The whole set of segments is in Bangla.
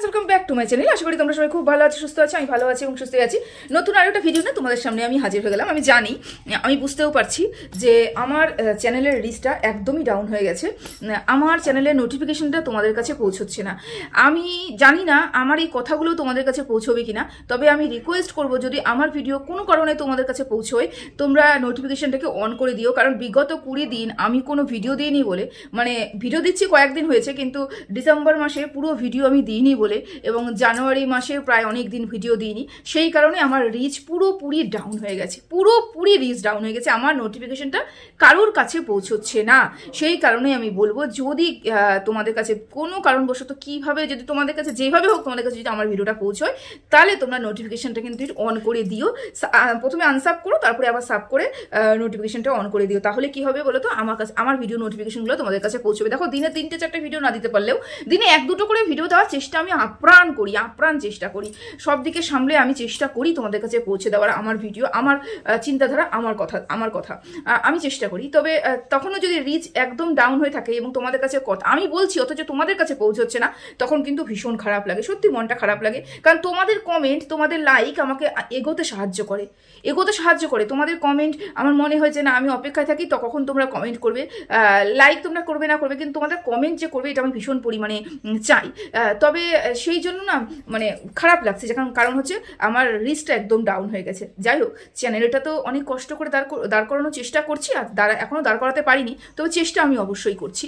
Friends, welcome back to my channel. আশা করি তোমরা সবাই খুব ভালো আছো, সুস্থ আছো। আমি ভালো আছি এবং সুস্থ আছি। নতুন আরও একটা ভিডিও নিয়ে তোমাদের সামনে আমি হাজির হয়ে গেলাম। আমি জানি, আমি বুঝতেও পারছি যে আমার চ্যানেলের রিচটা একদমই ডাউন হয়ে গেছে। আমার চ্যানেলের নোটিফিকেশনটা তোমাদের কাছে পৌঁছচ্ছে না। আমি জানি না আমার এই কথাগুলো তোমাদের কাছে পৌঁছবে কিনা, তবে আমি রিকোয়েস্ট করব, যদি আমার ভিডিও কোনো কারণে তোমাদের কাছে পৌঁছয়, তোমরা নোটিফিকেশনটাকে অন করে দিও। কারণ বিগত 20 দিন আমি কোনো ভিডিও দিইনি বলে, মানে ভিডিও দিচ্ছি কয়েকদিন হয়েছে, কিন্তু ডিসেম্বর মাসে পুরো ভিডিও আমি দিইনি বলে, এবং জানুয়ারি মাসে প্রায় অনেক দিন ভিডিও দিইনি, সেই কারণে আমার রিচ পুরোপুরি ডাউন হয়ে গেছে। পুরোপুরি রিচ ডাউন হয়ে গেছে। আমার নোটিফিকেশনটা কারোর কাছে পৌঁছচ্ছে না। সেই কারণে আমি বলবো, যদি তোমাদের কাছে কোনো কারণবশত কীভাবে, যদি তোমাদের কাছে যেভাবে হোক তোমাদের কাছে যদি আমার ভিডিওটা পৌঁছয়, তাহলে তোমরা নোটিফিকেশনটা কিন্তু অন করে দিও। প্রথমে আনসাব করো, তারপরে আবার সাব করে নোটিফিকেশনটা অন করে দিও। তাহলে কি হবে বলো তো, আমার কাছে আমার ভিডিও নোটিফিকেশনগুলো তোমাদের কাছে পৌঁছবে। দেখো, দিনে 3-4টা ভিডিও না দিতে পারলেও দিনে 1-2টো করে ভিডিও দেওয়ার চেষ্টা আমি আপ্রাণ চেষ্টা করি। সব দিকে সামলে আমি চেষ্টা করি তোমাদের কাছে পৌঁছে দেওয়ার আমার ভিডিও, আমার চিন্তাধারা, আমার কথা আমি চেষ্টা করি। তবে তখনও যদি রিচ একদম ডাউন হয়ে থাকে এবং তোমাদের কাছে কথা আমি বলছি অথচ তোমাদের কাছে পৌঁছচ্ছে না, তখন কিন্তু ভীষণ খারাপ লাগে, সত্যি মনটা খারাপ লাগে। কারণ তোমাদের কমেন্ট, তোমাদের লাইক আমাকে এগোতে সাহায্য করে। তোমাদের কমেন্ট আমার মনে হয় যে না, আমি অপেক্ষায় থাকি তো কখন তোমরা কমেন্ট করবে। লাইক তোমরা করবে না করবে, কিন্তু তোমাদের কমেন্ট যে করবে এটা আমি ভীষণ পরিমাণে চাই। তবে সেই জন্য না, মানে খারাপ লাগছে, কারণ হচ্ছে আমার রিচটা একদম ডাউন হয়ে গেছে। যাই হোক, চ্যানেলটা তো অনেক কষ্ট করে দাঁড় করানোর চেষ্টা করছি, আর এখনও দাঁড় করাতে পারিনি, তবে চেষ্টা আমি অবশ্যই করছি।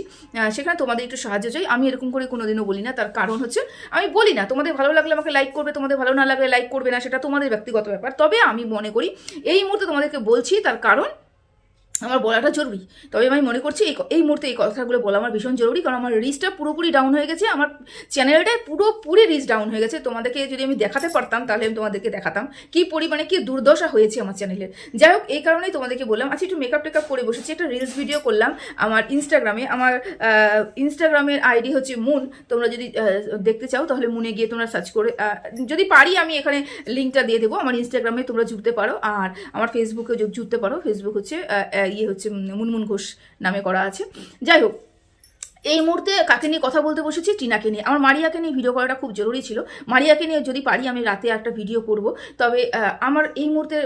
সেখানে তোমাদের একটু সাহায্য চাই। আমি এরকম করে কোনোদিনও বলি না, তার কারণ হচ্ছে আমি বলি না তোমাদের ভালো লাগলে আমাকে লাইক করবে, তোমাদের ভালো না লাগলে লাইক করবে না, সেটা তোমাদের ব্যক্তিগত ব্যাপার। তবে আমি মনে করি এই মুহূর্তে তোমাদেরকে বলছি, তার কারণ আমার বলাটা জরুরি। তবে আমি মনে করছি এই মুহূর্তে এই কথাগুলো বলা আমার ভীষণ জরুরি, কারণ আমার রিচটা পুরোপুরি ডাউন হয়ে গেছে, আমার চ্যানেলটায় পুরোপুরি রিচ ডাউন হয়ে গেছে। তোমাদেরকে যদি আমি দেখাতে পারতাম, তাহলে আমি তোমাদেরকে দেখাতাম কি পরিমাণে কি দুর্দশা হয়েছে আমার চ্যানেলের। যাই হোক, এই কারণেই তোমাদেরকে বললাম। আচ্ছা, একটু মেকআপ টেকআপ করে বসেছি, একটা রিলস ভিডিও করলাম আমার ইনস্টাগ্রামে। আমার ইনস্টাগ্রামের আইডি হচ্ছে মুন। তোমরা যদি দেখতে চাও তাহলে মুনে গিয়ে তোমরা সার্চ করে, যদি পারি আমি এখানে লিঙ্কটা দিয়ে দেবো। আমার ইনস্টাগ্রামে তোমরা জুড়তে পারো, আর আমার ফেসবুকে জুড়তে পারো। ফেসবুক হচ্ছে হচ্ছে মুনমুন ঘোষ নামে করা আছে। যাই হোক, এই মুহূর্তে কাকে নিয়ে কথা বলতে বসেছি? টিনাকে নিয়ে। আমার মারিয়াকে নিয়ে ভিডিও করাটা খুব জরুরি ছিল। মারিয়াকে নিয়ে যদি পারি আমি রাতে একটা ভিডিও করব, তবে আমার এই মুহূর্তে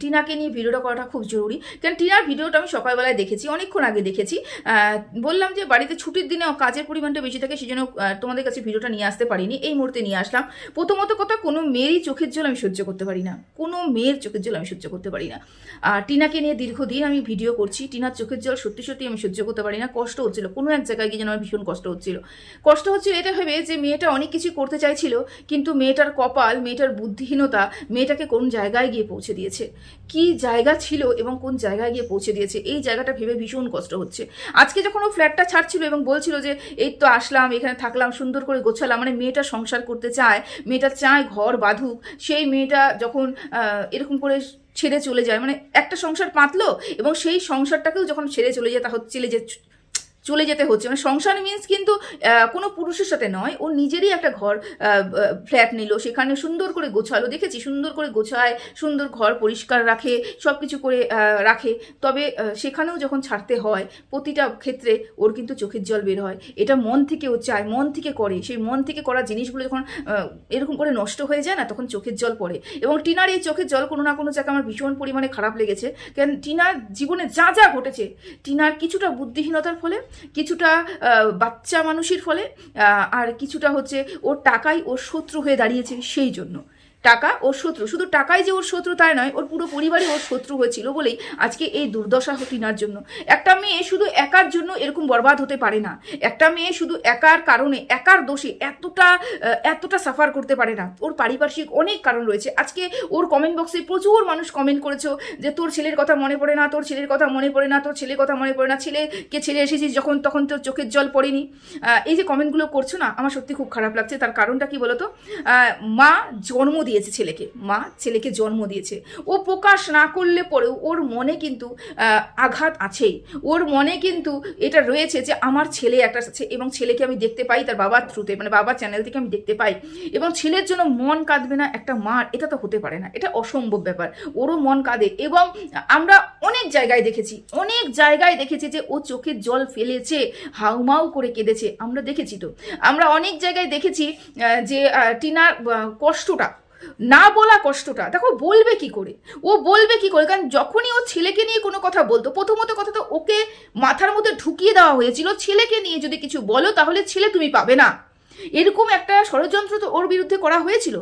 টিনাকে নিয়ে ভিডিওটা করাটা খুব জরুরি। কারণ টিনার ভিডিওটা আমি সকালবেলায় দেখেছি, অনেকক্ষণ আগে দেখেছি। বললাম যে বাড়িতে ছুটির দিনে কাজের পরিমাণটা বেশি থাকে, সেই জন্য তোমাদের কাছে ভিডিওটা নিয়ে আসতে পারিনি। এই মুহূর্তে নিয়ে আসলাম। প্রথমত কথা, কোনো মেয়েরই চোখের জল আমি সহ্য করতে পারি না, কোনো মেয়ের চোখের জল আমি সহ্য করতে পারি না। আর টিনাকে নিয়ে দীর্ঘদিন আমি ভিডিও করছি। টিনার চোখের জল সত্যি সত্যি আমি সহ্য করতে পারি না। কষ্ট হচ্ছিল, কোনো এক জায়গায় গিয়ে যেন আমার ভীষণ কষ্ট হচ্ছিল এটা ভেবে যে মেয়েটা অনেক কিছু করতে চাইছিল, কিন্তু মেয়েটার কপাল, মেয়েটার বুদ্ধিহীনতা মেয়েটাকে কোন জায়গায় গিয়ে পৌঁছে দিয়েছে, কি জায়গা ছিল এবং কোন জায়গায় গিয়ে পৌঁছে দিয়েছে, এই জায়গাটা ভেবে ভীষণ কষ্ট হচ্ছে। আজকে যখন ও ফ্ল্যাটটা ছাড়ছিল এবং বলছিল যে এই তো আসলাম, এখানে থাকলাম, সুন্দর করে গোছালাম, মানে মেয়েটা সংসার করতে চায়, মেয়েটা চায় ঘর বাঁধুক, সেই মেয়েটা যখন এরকম করে ছেড়ে চলে যায়, মানে একটা সংসার পাতলো এবং সেই সংসারটাকেও যখন ছেড়ে চলে যেতে হচ্ছে, মানে সংসার মিন্স কিন্তু কোনো পুরুষের সাথে নয়, ও নিজেরই একটা ঘর ফ্ল্যাট নিল, সেখানে সুন্দর করে গোছালো, দেখেছি সুন্দর করে গোছায়, সুন্দর ঘর পরিষ্কার রাখে, সব কিছু করে রাখে। তবে সেখানেও যখন ছাড়তে হয়, প্রতিটা ক্ষেত্রে ওর কিন্তু চোখের জল বের হয়। এটা মন থেকে ও চায়, মন থেকে করে, সেই মন থেকে করা জিনিসগুলো যখন এরকম করে নষ্ট হয়ে যায় না, তখন চোখের জল পড়ে। এবং টিনার এই চোখের জল কোনো না কোনো জায়গায় আমার ভীষণ পরিমাণে খারাপ লেগেছে। কারণ টিনার জীবনে যা যা ঘটেছে, টিনার কিছুটা বুদ্ধিহীনতার ফলে, কিছুটা বাচ্চা মানুষের ফলে, আর কিছুটা হচ্ছে ওর টাকাই ওর শত্রু হয়ে দাঁড়িয়েছে। সেই জন্য টাকা ওর শত্রু, শুধু টাকাই যে ওর শত্রু তাই নয়, ওর পুরো পরিবারই ওর শত্রু হয়েছিল বলেই আজকে এই দুর্দশা টিনার জন্য। একটা মেয়ে শুধু একার জন্য এরকম বরবাদ হতে পারে না। একটা মেয়ে শুধু একার কারণে, একার দোষে এতটা সাফার করতে পারে না। ওর পারিপার্শ্বিক অনেক কারণ রয়েছে। আজকে ওর কমেন্ট বক্সে প্রচুর মানুষ কমেন্ট করেছো যে তোর ছেলের কথা মনে পড়ে না, তোর ছেলের কথা মনে পড়ে না, তোর ছেলের কথা মনে পড়ে না, ছেলেকে ছেড়ে এসেছিস যখন, তখন তোর চোখের জল পড়েনি। এই যে কমেন্টগুলো করছো না, আমার সত্যি খুব খারাপ লাগছে। তার কারণটা কি বলতো? মা জন্ম দিয়েছে ছেলেকে, মা ছেলেকে জন্ম দিয়েছে, ও প্রকাশ না করলে পরেও ওর মনে কিন্তু আঘাত আছেই, ওর মনে কিন্তু এটা রয়েছে যে আমার ছেলে একটা আছে এবং ছেলেকে আমি দেখতে পাই তার বাবার থ্রুতে, মানে বাবার চ্যানেল থেকে আমি দেখতে পাই, এবং ছেলের জন্য মন কাঁদবে না একটা মার? এটা তো হতে পারে না, এটা অসম্ভব ব্যাপার। ওরও মন কাঁদে এবং আমরা অনেক জায়গায় দেখেছি যে ও চোখের জল ফেলেছে, হাউমাউ করে কেঁদেছে, আমরা দেখেছি তো। আমরা অনেক জায়গায় দেখেছি যে টিনার কষ্টটা, না বলা কষ্টটা, দেখো বলবে কি করে, ও বলবে কি করে? কারণ যখনই ও ছেলেকে নিয়ে কোনো কথা বলতো, প্রথমত কথা তো ওকে মাথার মধ্যে ঢুকিয়ে দেওয়া হয়েছিল ছেলেকে নিয়ে যদি কিছু বলো তাহলে ছেলে তুমি পাবে না, এরকম একটা ষড়যন্ত্র তো ওর বিরুদ্ধে করা হয়েছিল।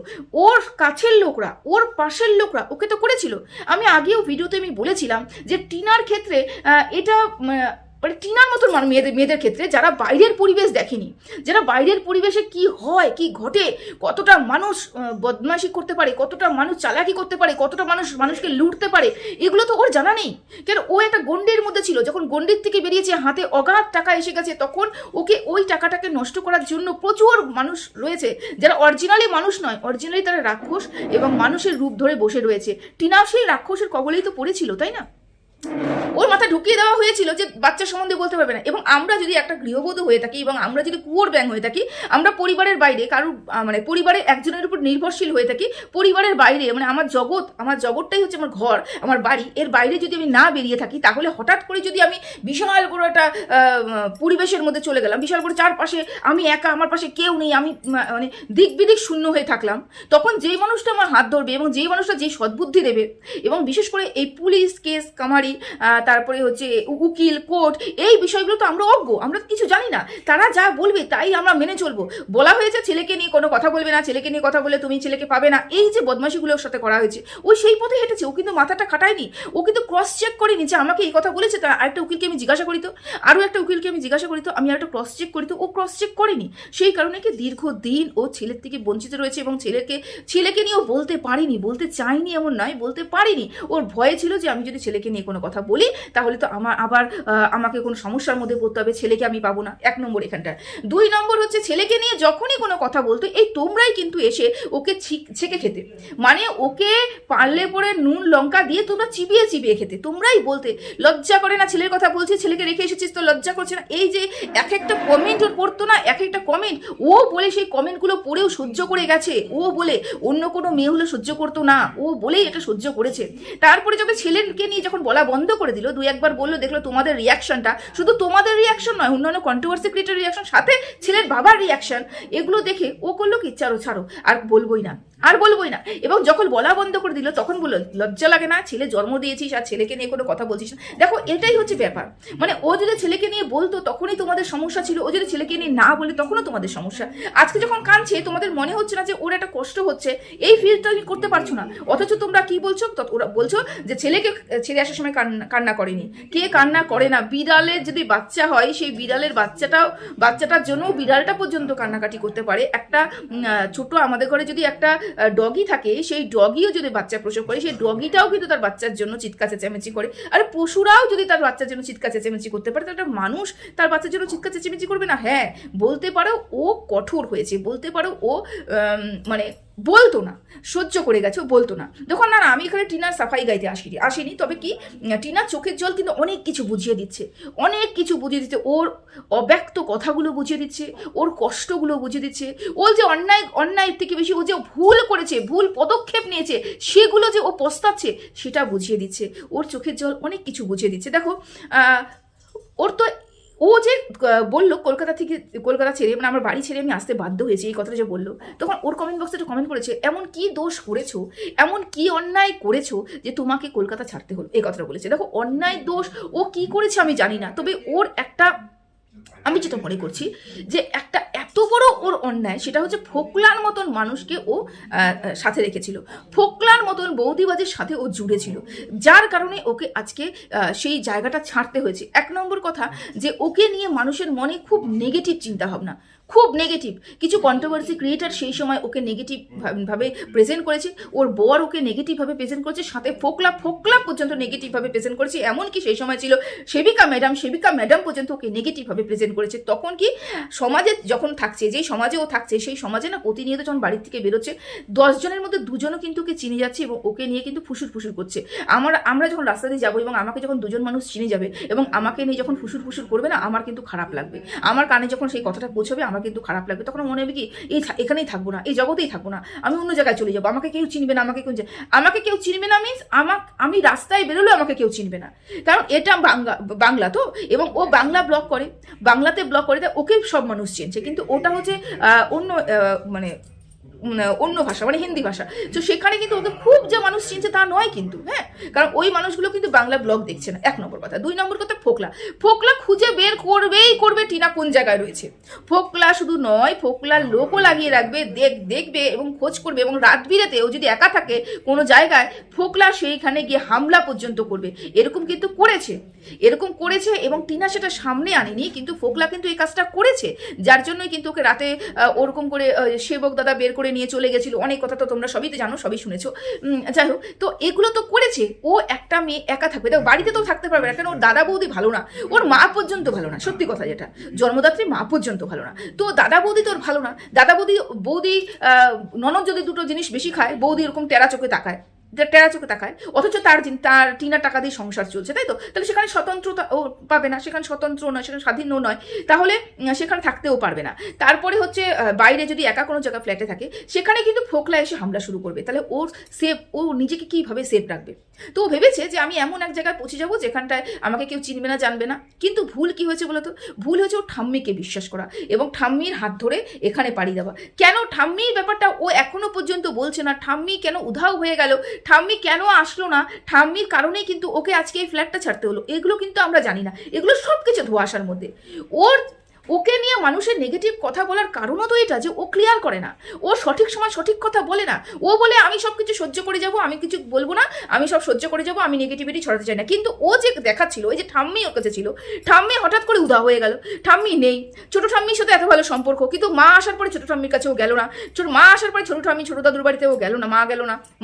ওর কাছের লোকরা, ওর পাশের লোকরা ওকে তো করেছিল। আমি আগেও ভিডিওতে আমি বলেছিলাম যে টিনার ক্ষেত্রে এটা মানে টিনার মতন মেয়েদের ক্ষেত্রে যারা বাইরের পরিবেশ দেখেনি, যারা বাইরের পরিবেশে কি হয় কি ঘটে, কতটা মানুষ বদমাশি করতে পারে, কতটা মানুষ চালাকি করতে পারে, কতটা মানুষকে লুটতে পারে, এগুলো তো ওর জানা নেই। কেন ও একটা গণ্ডির মধ্যে ছিল, যখন গণ্ডির থেকে বেরিয়েছে হাতে অগাধ টাকা এসে গেছে, তখন ওকে ওই টাকাটাকে নষ্ট করার জন্য প্রচুর মানুষ রয়েছে যারা অরিজিনালি মানুষ নয়, অরিজিনালি তারা রাক্ষস এবং মানুষের রূপ ধরে বসে রয়েছে। টিনাও সেই রাক্ষসের কবলেই তো পড়েছিল, তাই না? ওর মাথা ঢুকিয়ে দেওয়া হয়েছিল যে বাচ্চা সম্বন্ধে বলতে পারবে না। এবং আমরা যদি একটা গৃহবধূ হয়ে থাকি এবং আমরা যদি কুয়োর ব্যাং হয়ে থাকি, আমরা পরিবারের বাইরে কারোর মানে পরিবারের একজনের উপর নির্ভরশীল হয়ে থাকি, পরিবারের বাইরে মানে আমার জগৎটাই হচ্ছে আমার ঘর, আমার বাড়ি, এর বাইরে যদি আমি না বেরিয়ে থাকি, তাহলে হঠাৎ করে যদি আমি বিশাল বড় একটা পরিবেশের মধ্যে চলে গেলাম, বিশাল বড় চারপাশে আমি একা, আমার পাশে কেউ নেই, আমি মানে দিক বিদিক শূন্য হয়ে থাকলাম, তখন যেই মানুষটা আমার হাত ধরবে এবং যেই মানুষটা যে সদ্বুদ্ধি দেবে, এবং বিশেষ করে এই পুলিশ কেস কামারি, তারপরে হচ্ছে উকিল কোর্ট, এই বিষয়গুলো তো আমরা অজ্ঞ, আমরা কিছু জানি না, তারা যা বলবে তাই আমরা মেনে চলবো। বলা হয়েছে ছেলেকে নিয়ে কোনো কথা বলবে না, ছেলেকে নিয়ে কথা বলে তুমি ছেলেকে পাবে না, এই যে বদমাশিগুলো ওর সাথে করা হয়েছে, ও সেই পথে হেঁটেছে। ও কিন্তু মাথাটা খাটায়নি, ও কিন্তু ক্রস চেক করেনি যে আমাকে এই কথা বলেছে, তার আরেকটা উকিলকে আমি জিজ্ঞাসা করি তো, আরও একটা উকিলকে আমি জিজ্ঞাসা করি তো, আমি আরেকটা ক্রস চেক করি তো, ও ক্রস চেক করেনি। সেই কারণে কি দীর্ঘদিন ও ছেলের থেকে বঞ্চিত রয়েছে এবং ছেলেকে নিয়ে ও বলতে পারিনি, বলতে চাইনি এমন নয়, বলতে পারিনি। ওর ভয়ে ছিল যে আমি যদি ছেলেকে নিয়ে কোনো কথা বলি তাহলে তো আমাকে কোনো সমস্যার মধ্যে পড়তে হবে, ছেলেকে আমি পাবো না। 1 নম্বর এখানটা। 2 নম্বর হচ্ছে ছেলেকে নিয়ে যখনই কোনো কথা বলতো, এই তোমরাই কিন্তু এসে ওকে ছেঁকে খেতে, মানে ওকে পারলে পরে নুন লঙ্কা দিয়ে তোমরা চিবিয়ে চিবিয়ে খেতে, তোমরাই বলতে লজ্জা করে না ছেলের কথা বলছি, ছেলেকে রেখে এসেছিস তো লজ্জা করছে না? এই যে এক একটা কমেন্ট ওর পড়তো না, এক একটা কমেন্ট ও বলে সেই কমেন্টগুলো পড়েও সহ্য করে গেছে, ও বলে অন্য কোনো মেয়ে হলে সহ্য করতো না, ও বলেই এটা সহ্য করেছে। তারপরে যখন ছেলেকে নিয়ে যখন বলা বন্ধ করে দিল, 2-1 বললো, দেখলো তোমাদের রিয়াকশনটা, শুধু তোমাদের রিয়াকশন নয়, অন্যান্য কন্ট্রোভার্সি ক্রিয়েটর রিয়াকশন, সাথে ছেলের বাবার রিয়াকশন, এগুলো দেখে ও করলো কি, ছাড়ো আর বলবোই না। এবং যখন বলা বন্ধ করে দিল তখন বললো লজ্জা লাগে না, ছেলে জন্ম দিয়েছিস আর ছেলেকে নিয়ে কোনো কথা বলছিস না। দেখো এটাই হচ্ছে ব্যাপার, মানে ও যদি ছেলেকে নিয়ে বলতো তখনই তোমাদের সমস্যা ছিল, ও যদি ছেলেকে নিয়ে না বলে তখনও তোমাদের সমস্যা। আজকে যখন কাঁদছে তোমাদের মনে হচ্ছে না যে ওর একটা কষ্ট হচ্ছে, এই ফিলটা আমি করতে পারছো না, অথচ তোমরা কি বলছো, ওরা বলছো যে ছেলে আসার সময় কান্না করেনি। কে কান্না করে না? বিড়ালের যদি বাচ্চা হয়, সেই বিড়ালের বাচ্চাটার জন্য বিড়ালটা পর্যন্ত কান্নাকাটি করতে পারে। একটা ছোট আমাদের ঘরে যদি একটা ডগি থাকে, সেই ডগিও যদি বাচ্চা প্রসব করে, সেই ডগিটাও কিন্তু তার বাচ্চার জন্য চিৎকার চেঁচামেচি করে। আরে পশুরাও যদি তার বাচ্চার জন্য চিৎকার চেঁচামেচি করতে পারে, তাহলে একটা মানুষ তার বাচ্চার জন্য চিৎকার চেঁচামেচি করবে না? হ্যাঁ, বলতে পারো ও কঠোর হয়েছে, বলতে পারো ও মানে বলতো না, সহ্য করে গেছে, ও বলতো না। দেখো না আমি এখানে টিনার সাফাই গাইতে আসিনি, তবে কি টিনার চোখের জল কিন্তু অনেক কিছু বুঝিয়ে দিচ্ছে, ওর অব্যক্ত কথাগুলো বুঝিয়ে দিচ্ছে, ওর কষ্টগুলো বুঝিয়ে দিচ্ছে, ও যে অন্যায় থেকে বেশি ও যে ভুল করেছে, ভুল পদক্ষেপ নিয়েছে, সেগুলো যে ও পস্তাচ্ছে সেটা বুঝিয়ে দিচ্ছে। ওর চোখের জল অনেক কিছু বুঝিয়ে দিচ্ছে। দেখো ওর তো ও যে বললো কলকাতা ছেড়ে, মানে আমার বাড়ি ছেড়ে আমি আসতে বাধ্য হয়েছি, এই কথাটা যে বললো, তখন ওর কমেন্ট বক্সে একটা কমেন্ট করেছে, এমন কি দোষ করেছো, এমন কি অন্যায় করেছো যে তোমাকে কলকাতা ছাড়তে হলো, এই কথাটা বলেছে। দেখো অন্যায় দোষ ও কি করেছে আমি জানি না, তবে ওর একটা, আমি যেটা মনে করছি যে একটা এত বড় ওর অন্যায়, সেটা হচ্ছে ফোকলার মতন মানুষকে ও সাথে রেখেছিল, ফোকলার মতন বৌদিবাজের সাথে ও জুড়েছিল, যার কারণে ওকে আজকে সেই জায়গাটা ছাড়তে হয়েছে। 1 নম্বর কথা যে ওকে নিয়ে মানুষের মনে খুব নেগেটিভ চিন্তাভাবনা, খুব নেগেটিভ। কিছু কন্ট্রোভার্সি ক্রিয়েটার সেই সময় ওকে নেগেটিভ ভাবে প্রেজেন্ট করেছে, ওর বর ওকে নেগেটিভভাবে প্রেজেন্ট করেছে, সাথে ফোকলা পর্যন্ত নেগেটিভভাবে প্রেজেন্ট করেছে। এমনকি সেই সময় ছিল সেবিকা ম্যাডাম পর্যন্ত ওকে নেগেটিভভাবে প্রেজেন্ট করেছে। তখন কি সমাজে যখন থাকছে, যেই সমাজে ও থাকছে, সেই সমাজে না প্রতিনিয়ত যখন বাড়ির থেকে বেরোচ্ছে 10 জনের মধ্যে 2 জনও কিন্তু ওকে চিনে যাচ্ছে এবং ওকে নিয়ে কিন্তু ফুসুর করছে। আমরা যখন রাস্তা দিয়ে যাবো এবং আমাকে যখন 2 জন মানুষ চিনে যাবে এবং আমাকে নিয়ে যখন ফুসুর করবে না, আমার কিন্তু খারাপ লাগবে। আমার কানে যখন সেই কথাটা পৌঁছবে আমার কিন্তু খারাপ লাগবে। তখন মনে হবে কি এখানেই থাকবো না, এই জগতেই থাকবো না, আমি অন্য জায়গায় চলে যাবো, আমাকে কেউ চিনবে না। আমাকে কেউ চিনবে না মিন্স আমি রাস্তায় বেরোলে আমাকে কেউ চিনবে না, কারণ এটা বাংলা তো, এবং ও বাংলাতে ব্লগ করে ওকে সব মানুষ চিনছে, কিন্তু ওটা হচ্ছে অন্য অন্য ভাষা, মানে হিন্দি ভাষা। তো সেখানে কিন্তু ওকে খুব যে মানুষ চিনছে তা নয় কিন্তু, হ্যাঁ, কারণ ওই মানুষগুলো কিন্তু বাংলা ব্লগ দেখছে না, 1 নম্বর কথা। 2 নম্বর কথা, ফোকলা খুঁজে বের করবে টিনা কোন জায়গায় রয়েছে। ফোকলা শুধু নয়, ফোকলার লোকও লাগিয়ে রাখবে, দেখবে এবং খোঁজ করবে, এবং রাত বিরেতে ও যদি একা থাকে কোনো জায়গায়, ফোকলা সেইখানে গিয়ে হামলা পর্যন্ত করবে। এরকম করেছে এবং টিনা সেটা সামনে আনেনি, কিন্তু ফোকলা কিন্তু এই কাজটা করেছে, যার জন্যই কিন্তু ওকে রাতে ওরকম করে সেবক দাদা বের করে নিয়ে চলে গেছিল। অনেক কথা তো তোমরা সবই তো জানো, সবই শুনেছো। যাই হোক, তো এগুলো তো করেছে। ও একটা মেয়ে একা থাকবে, দেখো বাড়িতে তো থাকতে পারবে না, কেন ওর দাদা বৌদি ভালো না, ওর মা পর্যন্ত ভালো না, সত্যি কথা যেটা, জন্মদাত্রী মা পর্যন্ত ভালো না। তো দাদা বৌদি তোর ভালো না, বৌদি ননদ যদি 2টো জিনিস বেশি খায়, বৌদি এরকম টেরা চোখে তাকায়, অথচ তার টিনার টাকা দিয়ে সংসার চলছে, তাই তো? তাহলে সেখানে স্বতন্ত্রতা ও পাবে না, সেখানে স্বতন্ত্র নয়, সেখানে স্বাধীনও নয়, তাহলে সেখানে থাকতেও পারবে না। তারপরে হচ্ছে বাইরে যদি একা কোনো জায়গায় ফ্ল্যাটে থাকে, সেখানে কিন্তু ফোকলা এসে হামলা শুরু করবে, তাহলে ও নিজেকে কিভাবে সেফ রাখবে? তো ও ভেবেছে যে আমি এমন এক জায়গায় পৌঁছে যাবো যেখানটায় আমাকে কেউ চিনবে না, জানবে না। কিন্তু ভুল কি হয়েছে বলতো? ভুল হয়েছে ওর ঠাম্মিকে বিশ্বাস করা এবং ঠাম্মির হাত ধরে এখানে পাড়ি দেওয়া। কেন ঠাম্মির ব্যাপারটা ও এখনো পর্যন্ত বলছে না, ঠাম্মি কেন উধাও হয়ে গেল, ঠাম্মি কেন আসলো না, ঠাম্মির কারণেই কিন্তু ওকে আজকে এই ফ্ল্যাটটা ছাড়তে হলো, এগুলো কিন্তু আমরা জানি না। এগুলো সব কিছু ধোঁয়াশার মধ্যে। ওকে নিয়ে মানুষের নেগেটিভ কথা বলার কারণও তো এটা যে ও ক্লিয়ার করে না, ও সঠিক সময় সঠিক কথা বলে না। ও বলে আমি সব কিছু সহ্য করে যাব, আমি কিছু বলবো না, আমি সব সহ্য করে যাব, আমি নেগেটিভিটি ছড়াতে চাই না। কিন্তু ও যে দেখাচ্ছিল, ওই যে ঠাম্মি ওর কাছে ছিল, ঠাম্মি হঠাৎ করে উধাও হয়ে গেল, ঠাম্মি নেই। ছোট ঠাম্মির সাথে এত ভালো সম্পর্ক, কিন্তু মা আসার পরে ছোট ঠাম্মির কাছেও গেল না, মা আসার পরে ছোট ঠাম্মি ছোট দাদুর বাড়িতেও গেল না,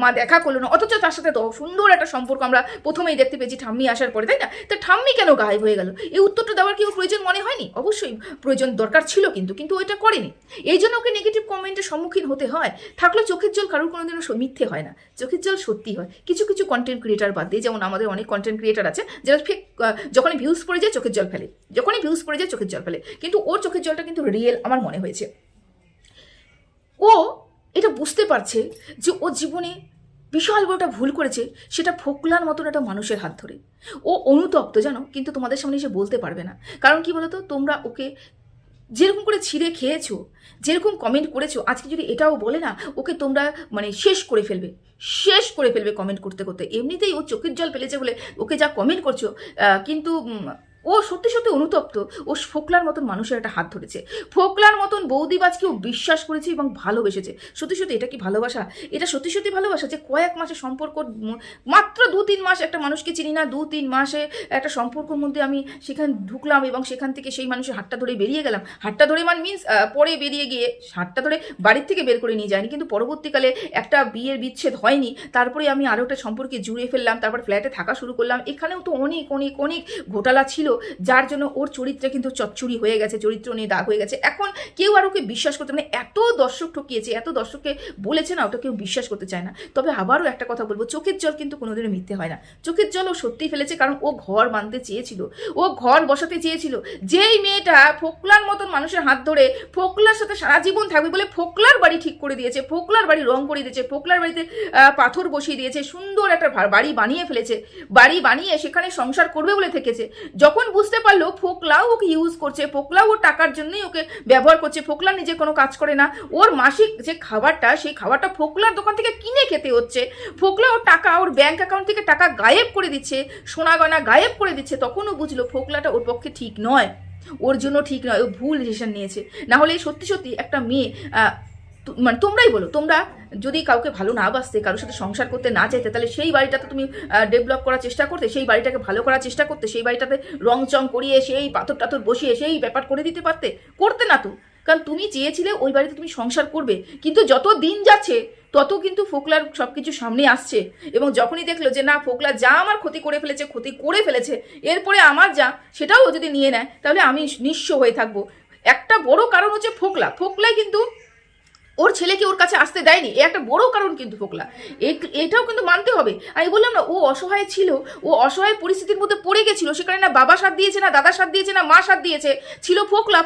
মা দেখা করলো না। অথচ তার সাথে তো সুন্দর একটা সম্পর্ক আমরা প্রথমেই দেখতে পেয়েছি ঠাম্মি আসার পরে, তাই না? তা ঠাম্মি কেন গায়েব হয়ে গেল? এই উত্তরটা দেওয়ার কি ওর প্রয়োজন মনে হয়নি? অবশ্যই প্রয়োজন দরকার ছিল, কিন্তু ওইটা করেনি। এই জন্য ওকে নেগেটিভ কমেন্টের সম্মুখীন হতে হয়। থাকলে চোখের জল কারোর কোনোদিনও মিথ্যে হয় না, চোখের জল সত্যি হয়। কিছু কন্টেন্ট ক্রিয়েটার বাদ দিয়ে, যেমন আমাদের অনেক কন্টেন্ট ক্রিয়েটার আছে যারা ফেক, যখনই ভিউজ পড়ে যায় চোখের জল ফেলে, কিন্তু ওর চোখের জলটা কিন্তু রিয়েল আমার মনে হয়েছে। ও এটা বুঝতে পারছে যে ও জীবনে বিশাল বড় একটা ভুল করেছে, সেটা ফোকলার মতন একটা মানুষের হাত ধরে। ও অনুতপ্ত জানো, কিন্তু তোমাদের সামনে এসে বলতে পারবে না। কারণ কি বলতো, তোমরা ওকে যেরকম করে ছিঁড়ে খেয়েছো, যেরকম কমেন্ট করেছো, আজকে যদি এটাও বলে না, ওকে তোমরা মানে শেষ করে ফেলবে কমেন্ট করতে। এমনিতেই ও চোখের জল ফেলেছে বলে ওকে যা কমেন্ট করছো, কিন্তু ও সত্যি অনুতপ্ত। ও ফোকলার মতন মানুষের একটা হাত ধরেছে, ফোকলার মতন বৌদিবাজকে ও বিশ্বাস করেছে এবং ভালোবেসেছে। সত্যি এটা কি ভালোবাসা? এটা সত্যি ভালোবাসা যে কয়েক মাসে সম্পর্ক, মাত্র 2-3 মাস একটা মানুষকে চিনি না, 2-3 মাসে একটা সম্পর্কের মধ্যে আমি সেখানে ঢুকলাম এবং সেখান থেকে সেই মানুষের হাতটা ধরে বেরিয়ে গেলাম। হাতটা ধরে মিনস পরে বেরিয়ে গিয়ে হাতটা ধরে বাড়ির থেকে বের করে নিয়ে যায়নি, কিন্তু পরবর্তীকালে একটা বিয়ের বিচ্ছেদ হয়নি, তারপরে আমি আরও একটা সম্পর্কে জুড়ে ফেললাম, তারপর ফ্ল্যাটে থাকা শুরু করলাম। এখানেও তো অনেক ঘোটালা ছিল, যার জন্য ওর চরিত্রে কিন্তু চচ্চড়ি হয়ে গেছে, চরিত্র নিয়ে দাগ হয়ে গেছে। এখন কেউ আর ওকে বিশ্বাস করতে, মানে এত দর্শক ঠকিয়েছে, এত দর্শককে বলেছে না, ওটা কেউ বিশ্বাস করতে চায় না। তবে আবারও একটা কথা বলবো, চোখের জল কিন্তু কোনোদিনও মিথ্যে হয় না। চোখের জল ও সত্যিই ফেলেছে, কারণ ও ঘর বাঁধতে চেয়েছিল, ও ঘর বসাতে চেয়েছিল। যেই মেয়েটা ফোকলার মতন মানুষের হাত ধরে ফোকলার সাথে সারা জীবন থাকবে বলে ফোকলার বাড়ি ঠিক করে দিয়েছে, ফোকলার বাড়ি রং করে দিয়েছে, ফোকলার বাড়িতে পাথর বসিয়ে দিয়েছে, সুন্দর একটা বাড়ি বানিয়ে ফেলেছে, বাড়ি বানিয়ে সেখানে সংসার করবে বলে থেকেছে। যখন বুঝতে পারলো ফোকলাও ওকে ইউজ করছে, ফোকলাও ওর টাকার জন্যই ওকে ব্যবহার করছে, ফোকলা নিজে কোনো কাজ করে না, ওর মাসিক যে খাবারটা, সেই খাবারটা ফোকলার দোকান থেকে কিনে খেতে হচ্ছে, ফোকলা ওর টাকা, ওর ব্যাংক অ্যাকাউন্ট থেকে টাকা গায়েব করে দিচ্ছে, সোনা গয়না গায়েব করে দিচ্ছে, তখনও বুঝলো ফোকলাটা ওর পক্ষে ঠিক নয়, ওর জন্য ঠিক নয়, ও ভুল ডিসিশন নিয়েছে। না হলে সত্যি একটা মেয়ে, মানে তোমরাই বলো, তোমরা যদি কাউকে ভালো না বাসতে, কারোর সাথে সংসার করতে না চাইতে, তাহলে সেই বাড়িটাতে তুমি ডেভেলপ করার চেষ্টা করতে, সেই বাড়িটাকে ভালো করার চেষ্টা করতে, সেই বাড়িটাতে রং চং করিয়ে সেই পাথর টাথর বসিয়ে সেই ব্যাপার করে দিতে পারতে না তো। কারণ তুমি চেয়েছিলে ওই বাড়িতে তুমি সংসার করবে, কিন্তু যত দিন যাচ্ছে তত কিন্তু ফোকলার সব কিছু সামনে আসছে। এবং যখনই দেখলো যে না, ফোকলা যা আমার ক্ষতি করে ফেলেছে, এরপরে আমার যা সেটাও ও যদি নিয়ে নেয় তাহলে আমি নিঃস্ব হয়ে থাকবো। একটা বড় কারণ হচ্ছে ফোকলাই কিন্তু ওর ছেলেকে ওর কাছে আসতে দেয়নি, এ একটা বড় কারণ কিন্তু ফোকলা, এটাও কিন্তু মানতে হবে। আমি বললাম না, ও অসহায় ছিল, ও অসহায় পরিস্থিতির মধ্যে পড়ে গেছিল, সেখানে না বাবা সাথ দিয়েছে, না দাদা সাথ দিয়েছে, না মা সাথ দিয়েছে, ছিল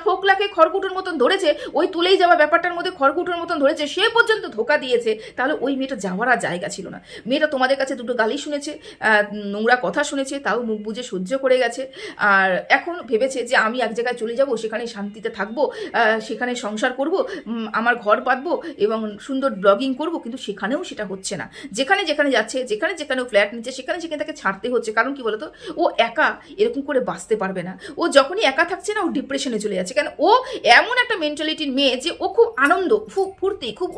ফোকলাকে খড়কুটোর মতন ধরেছে, ওই তুলেই যাওয়া ব্যাপারটার মধ্যে খড়কুটোর মতন ধরেছে, সে পর্যন্ত ধোকা দিয়েছে। তাহলে ওই মেয়েটা যাওয়ার আর জায়গা ছিল না। মেয়েটা তোমাদের কাছে দুটো গালি শুনেছে, নোংরা কথা শুনেছে, তাও মুখ বুঝে সহ্য করে গেছে। আর এখন ভেবেছে যে আমি এক জায়গায় চলে যাব, সেখানে শান্তিতে থাকবো, সেখানে সংসার করব, আমার ঘর পাতবো এবং সুন্দর ব্লগিং করব। কিন্তু সেখানেও সেটা হচ্ছে না। যেখানে যাচ্ছে, যেখানে ফ্ল্যাট নিচ্ছে, সেখানে তাকে ছাড়তে হচ্ছে। কারণ কি বলতো, ও একা এরকম করে বাঁচতে পারবে না। ও যখনই একা থাকছে না, ও ডিপ্রেশনে চলে যাচ্ছে। কারণ ও এমন একটা মেন্টালিটির মেয়ে যে ও খুব আনন্দ, খুব ফুর্তি, খুব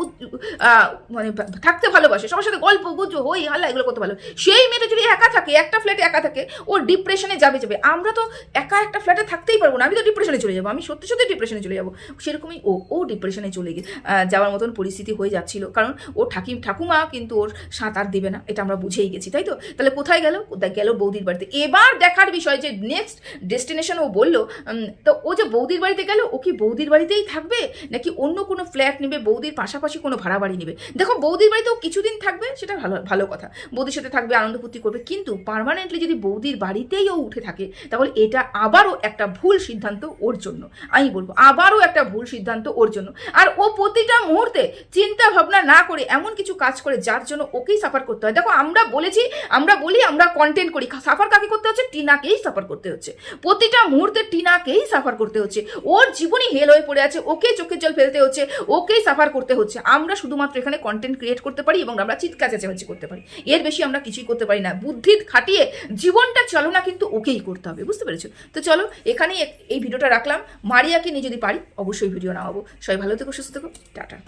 মানে থাকতে ভালোবাসে, সবার সাথে গল্প গুজব হই হাল্লা এগুলো করতে ভালো। সেই মেয়েটা যদি একা থাকে, একটা ফ্ল্যাটে একা থাকে, ও ডিপ্রেশনে যাবে। আমরা তো একা একটা ফ্ল্যাটে থাকতেই পারবো না, আমি তো ডিপ্রেশনে চলে যাবো, আমি সত্যি ডিপ্রেশনে চলে যাবো। সেরকমই ও ডিপ্রেশনে চলে যাওয়ার মতন পরিস্থিতি হয়ে যাচ্ছিল। কারণ ও ঠাকুমা কিন্তু ওর সাঁতার দিবে না, এটা আমরা বুঝেই গেছি, তাই তো? তাহলে কোথায় গেল বৌদির বাড়িতে। এবার দেখার বিষয় যে নেক্সট ডেস্টিনেশন ও বললো, তো ও যে বৌদির বাড়িতে গেল, ও কি বৌদির বাড়িতেই থাকবে নাকি অন্য কোনো ফ্ল্যাট নেবে, বৌদির পাশাপাশি কোনো ভাড়া বাড়ি নেবে? দেখো, বৌদির বাড়িতে ও কিছুদিন থাকবে, সেটা ভালো কথা, বৌদির সাথে থাকবে, আনন্দ ফুর্তি করবে। কিন্তু পার্মানেন্টলি যদি বৌদির বাড়িতেই ও উঠে থাকে, তাহলে এটা আবারও একটা ভুল সিদ্ধান্ত ওর জন্য। আমি বলবো আবারও একটা ভুল সিদ্ধান্ত ওর জন্য। আর ও প্রতিটা মুহূর্তে চিন্তা ভাবনা না করে এমন কিছু কাজ করে যার জন্য ওকেই সাফার করতে হয়। দেখো, আমরা বলি আমরা কন্টেন্ট করি, সাফার কাকে করতে হচ্ছে? টিনাকেই সাফার করতে হচ্ছে। প্রতিটা মুহূর্তে টিনাকেই সাফার করতে হচ্ছে। ওর জীবনই হেল হয়ে পড়ে আছে, ওকে চোখের জল ফেলতে হচ্ছে, ওকেই সাফার করতে হচ্ছে। আমরা শুধুমাত্র এখানে কন্টেন্ট ক্রিয়েট করতে পারি এবং আমরা চিৎকার চেঁচামেচি করতে পারি, এর বেশি আমরা কিছুই করতে পারি না। বুদ্ধি খাটিয়ে জীবনটা চালনা কিন্তু ওকেই করতে হবে, বুঝতে পেরেছো? তো চলো, এখানেই এই ভিডিওটা রাখলাম। মারিয়াকে নিয়ে যদি পারি অবশ্যই ভিডিও নামাবো। সবাই ভালো থেকো, সুস্থ থেকো, টাটা।